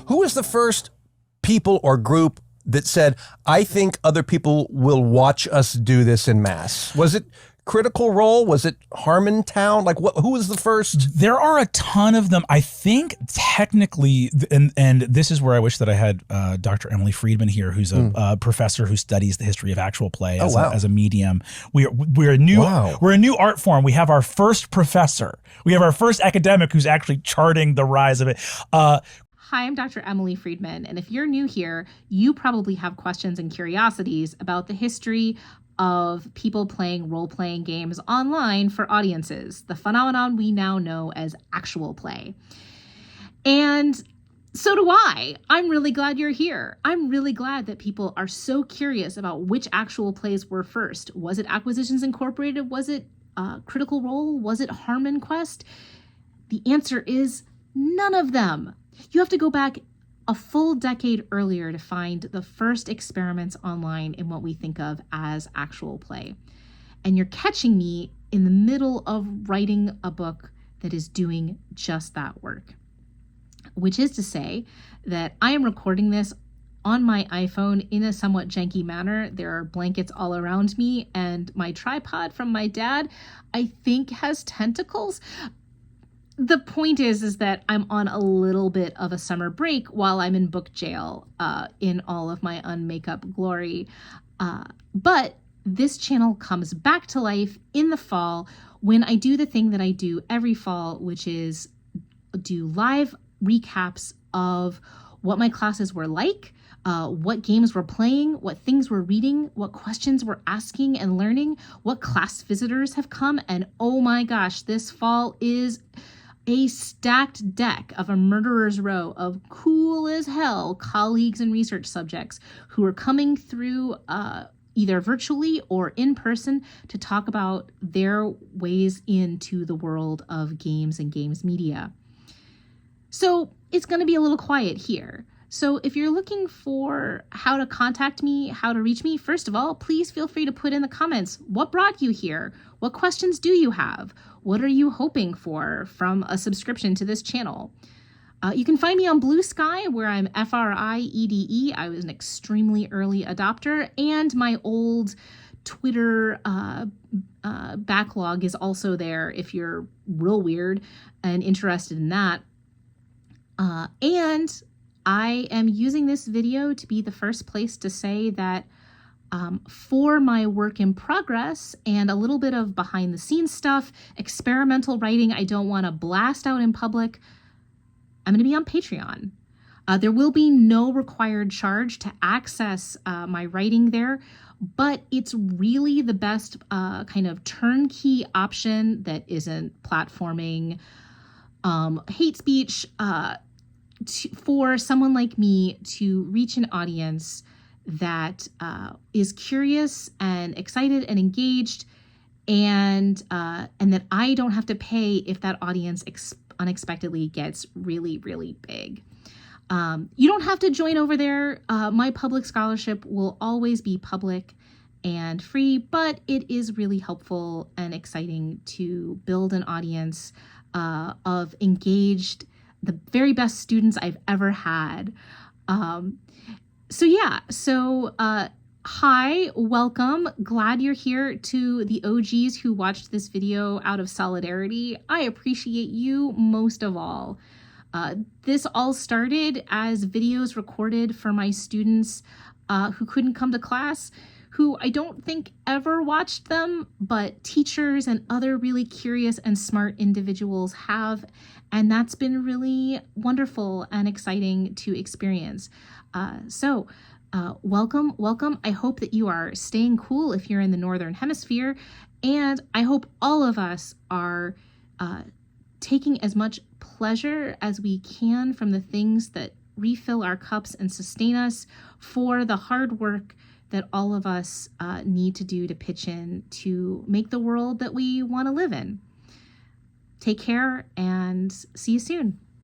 Who was the first people or group that said, I think other people will watch us do this en masse? Was it Critical Role? Was it Harmontown? Like, who was the first? There are a ton of them. I think technically, and this is where I wish that I had Dr. Emily Friedman here, who's a professor who studies the history of actual play as a medium. We're a new art form. We have our first professor. We have our first academic who's actually charting the rise of it. Hi, I'm Dr. Emily Friedman, and if you're new here, you probably have questions and curiosities about the history of people playing role-playing games online for audiences, the phenomenon we now know as actual play. And so do I. I'm really glad you're here. I'm really glad that people are so curious about which actual plays were first. Was it Acquisitions Incorporated? Was it Critical Role? Was it Harmon Quest? The answer is none of them. You have to go back a full decade earlier to find the first experiments online in what we think of as actual play. And you're catching me in the middle of writing a book that is doing just that work, which is to say that I am recording this on my iPhone in a somewhat janky manner. There are blankets all around me, and my tripod from my dad, I think, has tentacles. The point is that I'm on a little bit of a summer break while I'm in book jail in all of my unmakeup glory. But this channel comes back to life in the fall when I do the thing that I do every fall, which is do live recaps of what my classes were like, what games we're playing, what things we're reading, what questions we're asking and learning, what class visitors have come. And oh my gosh, this fall is a stacked deck of a murderer's row of cool as hell colleagues and research subjects who are coming through either virtually or in person to talk about their ways into the world of games and games media. So it's going to be a little quiet here. So if you're looking for how to contact me, how to reach me, first of all, please feel free to put in the comments, what brought you here? What questions do you have? What are you hoping for from a subscription to this channel? You can find me on BlueSky, where I'm FRIEDE. I was an extremely early adopter, and my old Twitter backlog is also there if you're real weird and interested in that. And I am using this video to be the first place to say that for my work in progress and a little bit of behind the scenes stuff, experimental writing I don't want to blast out in public, I'm going to be on Patreon. There will be no required charge to access my writing there, but it's really the best kind of turnkey option that isn't platforming, hate speech, for someone like me to reach an audience that is curious and excited and engaged, and that I don't have to pay if that audience unexpectedly gets really, really big. You don't have to join over there. My public scholarship will always be public and free, but it is really helpful and exciting to build an audience of engaged, the very best students I've ever had. Hi, welcome. Glad you're here. To the OGs who watched this video out of solidarity, I appreciate you most of all. This all started as videos recorded for my students who couldn't come to class, who I don't think ever watched them, but teachers and other really curious and smart individuals have, and that's been really wonderful and exciting to experience. Welcome. I hope that you are staying cool if you're in the Northern Hemisphere, and I hope all of us are taking as much pleasure as we can from the things that refill our cups and sustain us for the hard work that all of us need to do to pitch in to make the world that we want to live in. Take care and see you soon.